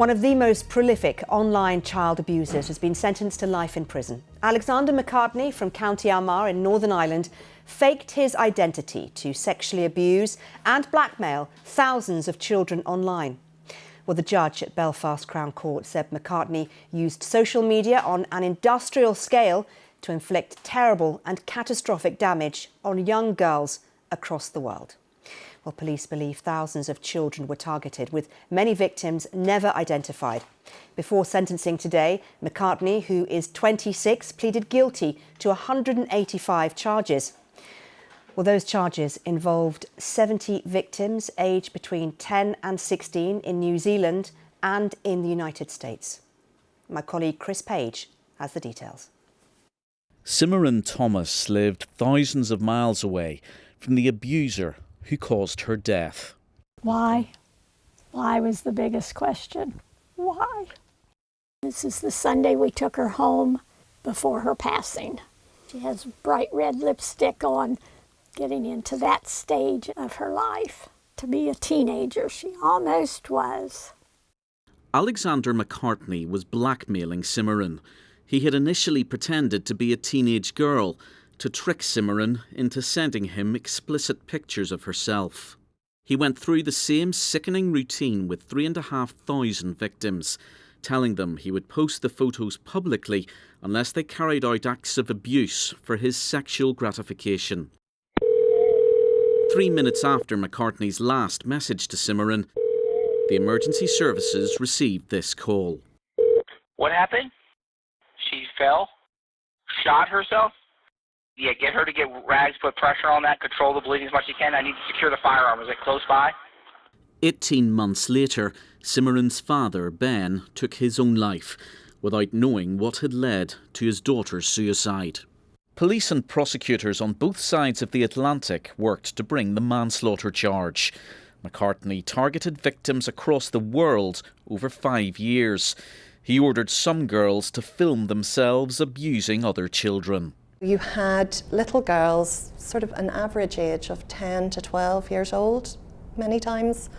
One of the most prolific online child abusers has been sentenced to life in prison. Alexander McCartney from County Armagh in Northern Ireland faked his identity to sexually abuse and blackmail thousands of children online. Well, the judge at Belfast Crown Court said McCartney used social media on an industrial scale to inflict terrible and catastrophic damage on young girls across the world. Well, police believe thousands of children were targeted, with many victims never identified. Before sentencing today, McCartney, who is 26, pleaded guilty to 185 charges. Well, those charges involved 70 victims aged between 10 and 16 in New Zealand and in the United States. My colleague Chris Page has the details. Cimarron Thomas lived thousands of miles away from the abuser who caused her death. Why? Why was the biggest question. Why? This is the Sunday we took her home before her passing. She has bright red lipstick on, getting into that stage of her life. To be a teenager, she almost was. Alexander McCartney was blackmailing Cimarron. He had initially pretended to be a teenage girl to trick Cimarron into sending him explicit pictures of herself. He went through the same sickening routine with 3,500 victims, telling them he would post the photos publicly unless they carried out acts of abuse for his sexual gratification. 3 minutes after McCartney's last message to Cimarron, the emergency services received this call. What happened? She fell, shot herself. Yeah, get her to get rags, put pressure on that, control the bleeding as much as you can. I need to secure the firearm. Is it close by? 18 months later, Cimarron's father, Ben, took his own life without knowing what had led to his daughter's suicide. Police and prosecutors on both sides of the Atlantic worked to bring the manslaughter charge. McCartney targeted victims across the world over 5 years. He ordered some girls to film themselves abusing other children. You had little girls, sort of an average age of 10 to 12 years old, many times,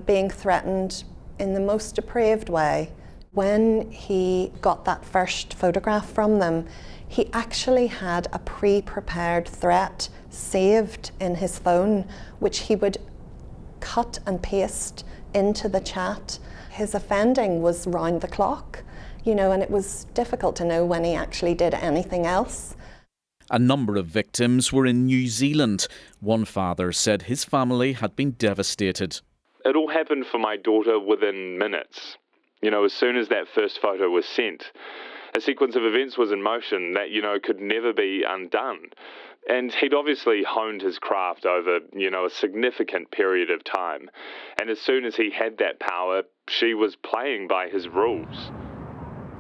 being threatened in the most depraved way. When he got that first photograph from them, he actually had a pre-prepared threat saved in his phone, which he would cut and paste into the chat. His offending was round the clock, you know, and it was difficult to know when he actually did anything else. A number of victims were in New Zealand. One father said his family had been devastated. It all happened for my daughter within minutes. You know, as soon as that first photo was sent, a sequence of events was in motion that, you know, could never be undone. And he'd obviously honed his craft over, you know, a significant period of time. And as soon as he had that power, she was playing by his rules.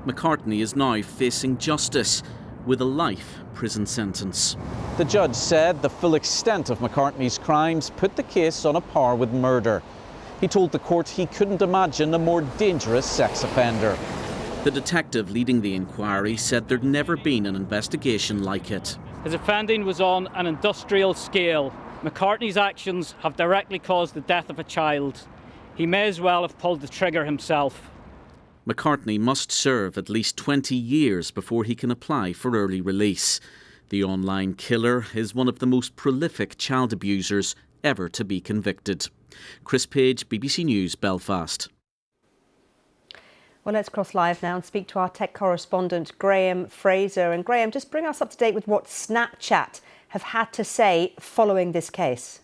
McCartney is now facing justice with a life prison sentence. The judge said the full extent of McCartney's crimes put the case on a par with murder. He told the court he couldn't imagine a more dangerous sex offender. The detective leading the inquiry said there'd never been an investigation like it. His offending was on an industrial scale. McCartney's actions have directly caused the death of a child. He may as well have pulled the trigger himself. McCartney must serve at least 20 years before he can apply for early release. The online killer is one of the most prolific child abusers ever to be convicted. Chris Page, BBC News, Belfast. Well, let's cross live now and speak to our tech correspondent, Graham Fraser. And Graham, just bring us up to date with what Snapchat have had to say following this case.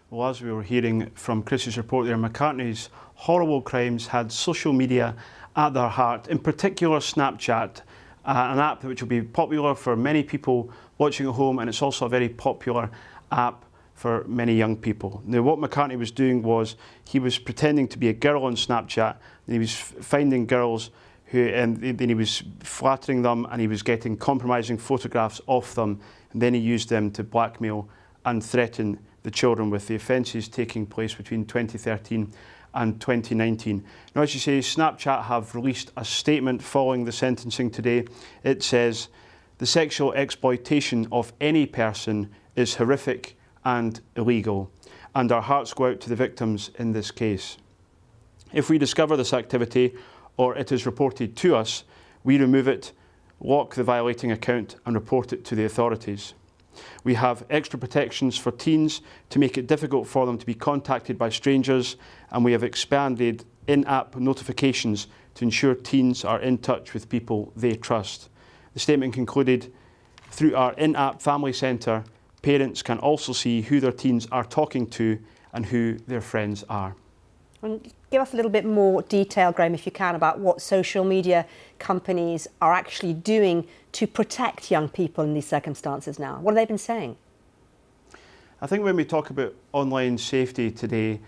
Well, as we were hearing from Chris's report there, McCartney's horrible crimes had social media at their heart, in particular Snapchat, an app which will be popular for many people watching at home, and it's also a very popular app for many young people. Now, what McCartney was doing was he was pretending to be a girl on Snapchat, and he was finding girls and then he was flattering them, and he was getting compromising photographs of them, and then he used them to blackmail and threaten the children, with the offences taking place between 2013 and 2019. Now, as you say, Snapchat have released a statement following the sentencing today. It says, "The sexual exploitation of any person is horrific and illegal, and our hearts go out to the victims in this case." If we discover this activity or it is reported to us, we remove it, lock the violating account and report it to the authorities. We have extra protections for teens to make it difficult for them to be contacted by strangers, and we have expanded in-app notifications to ensure teens are in touch with people they trust. The statement concluded, through our in-app family centre, parents can also see who their teens are talking to and who their friends are. And give us a little bit more detail, Graham, if you can, about what social media companies are actually doing to protect young people in these circumstances now. What have they been saying? I think when we talk about online safety today,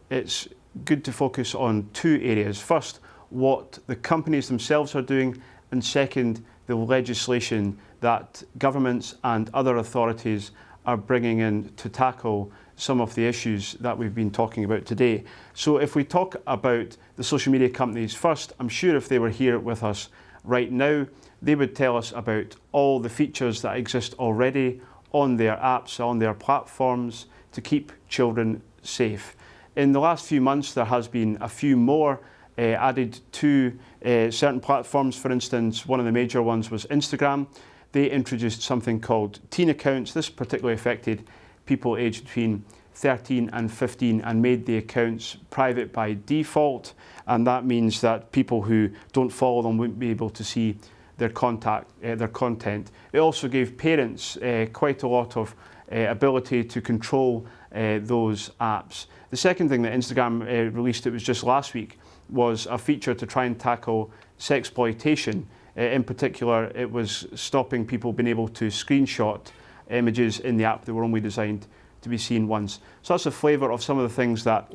it's good to focus on two areas. First, what the companies themselves are doing, and second, the legislation that governments and other authorities are bringing in to tackle some of the issues that we've been talking about today. So if we talk about the social media companies first, I'm sure if they were here with us right now, they would tell us about all the features that exist already on their apps, on their platforms to keep children safe. In the last few months, there has been a few more added to certain platforms. For instance, one of the major ones was Instagram. They introduced something called teen accounts. This particularly affected people aged between 13 and 15 and made the accounts private by default. And that means that people who don't follow them wouldn't be able to see their content. It also gave parents quite a lot of ability to control those apps. The second thing that Instagram released, it was just last week, was a feature to try and tackle sexploitation. In particular, it was stopping people being able to screenshot images in the app that were only designed to be seen once. So that's a flavour of some of the things that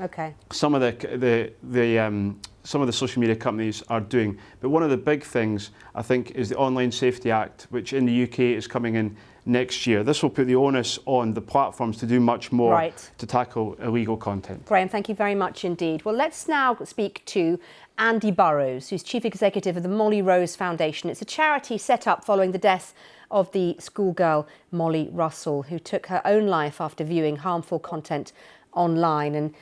some of the social media companies are doing. But one of the big things, I think, is the Online Safety Act, which in the UK is coming in next year. This will put the onus on the platforms to do much more to tackle illegal content. Graham, thank you very much indeed. Well, let's now speak to Andy Burrows, who's Chief Executive of the Molly Rose Foundation. It's a charity set up following the death of the schoolgirl Molly Russell, who took her own life after viewing harmful content online. And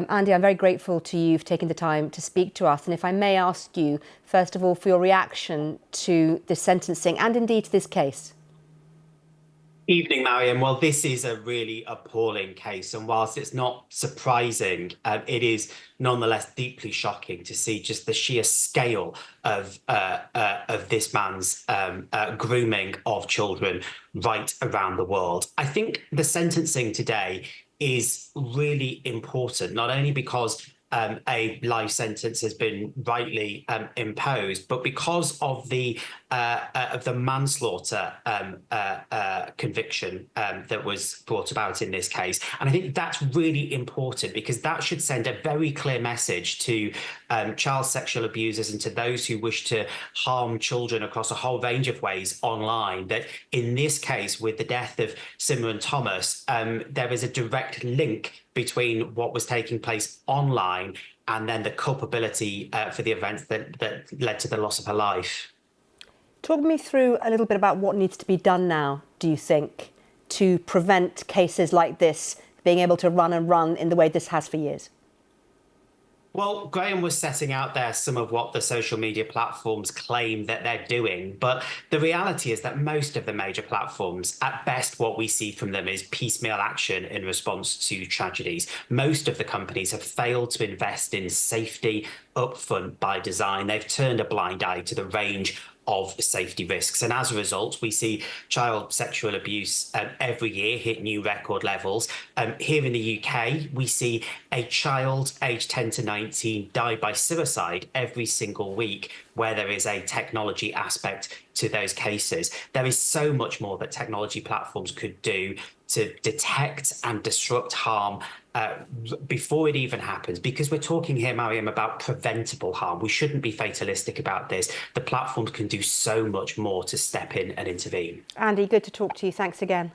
Andy, I'm very grateful to you for taking the time to speak to us. And if I may ask you, first of all, for your reaction to the sentencing and indeed to this case. Evening, Mariam. Well, this is a really appalling case, and whilst it's not surprising, it is nonetheless deeply shocking to see just the sheer scale of this man's grooming of children right around the world. I think the sentencing today is really important, not only because a life sentence has been rightly imposed, but because of the manslaughter conviction that was brought about in this case. And I think that's really important because that should send a very clear message to child sexual abusers and to those who wish to harm children across a whole range of ways online, that in this case, with the death of Cimarron Thomas, there is a direct link between what was taking place online and then the culpability for the events that led to the loss of her life. Talk me through a little bit about what needs to be done now, do you think, to prevent cases like this being able to run and run in the way this has for years? Well, Graham was setting out there some of what the social media platforms claim that they're doing, but the reality is that most of the major platforms, at best, what we see from them is piecemeal action in response to tragedies. Most of the companies have failed to invest in safety upfront by design. They've turned a blind eye to the range of safety risks. And as a result, we see child sexual abuse every year hit new record levels. Here in the UK, we see a child aged 10 to 19 die by suicide every single week, where there is a technology aspect to those cases. There is so much more that technology platforms could do to detect and disrupt harm before it even happens, because we're talking here, Mariam, about preventable harm. We shouldn't be fatalistic about this. The platforms can do so much more to step in and intervene. Andy, good to talk to you. Thanks again.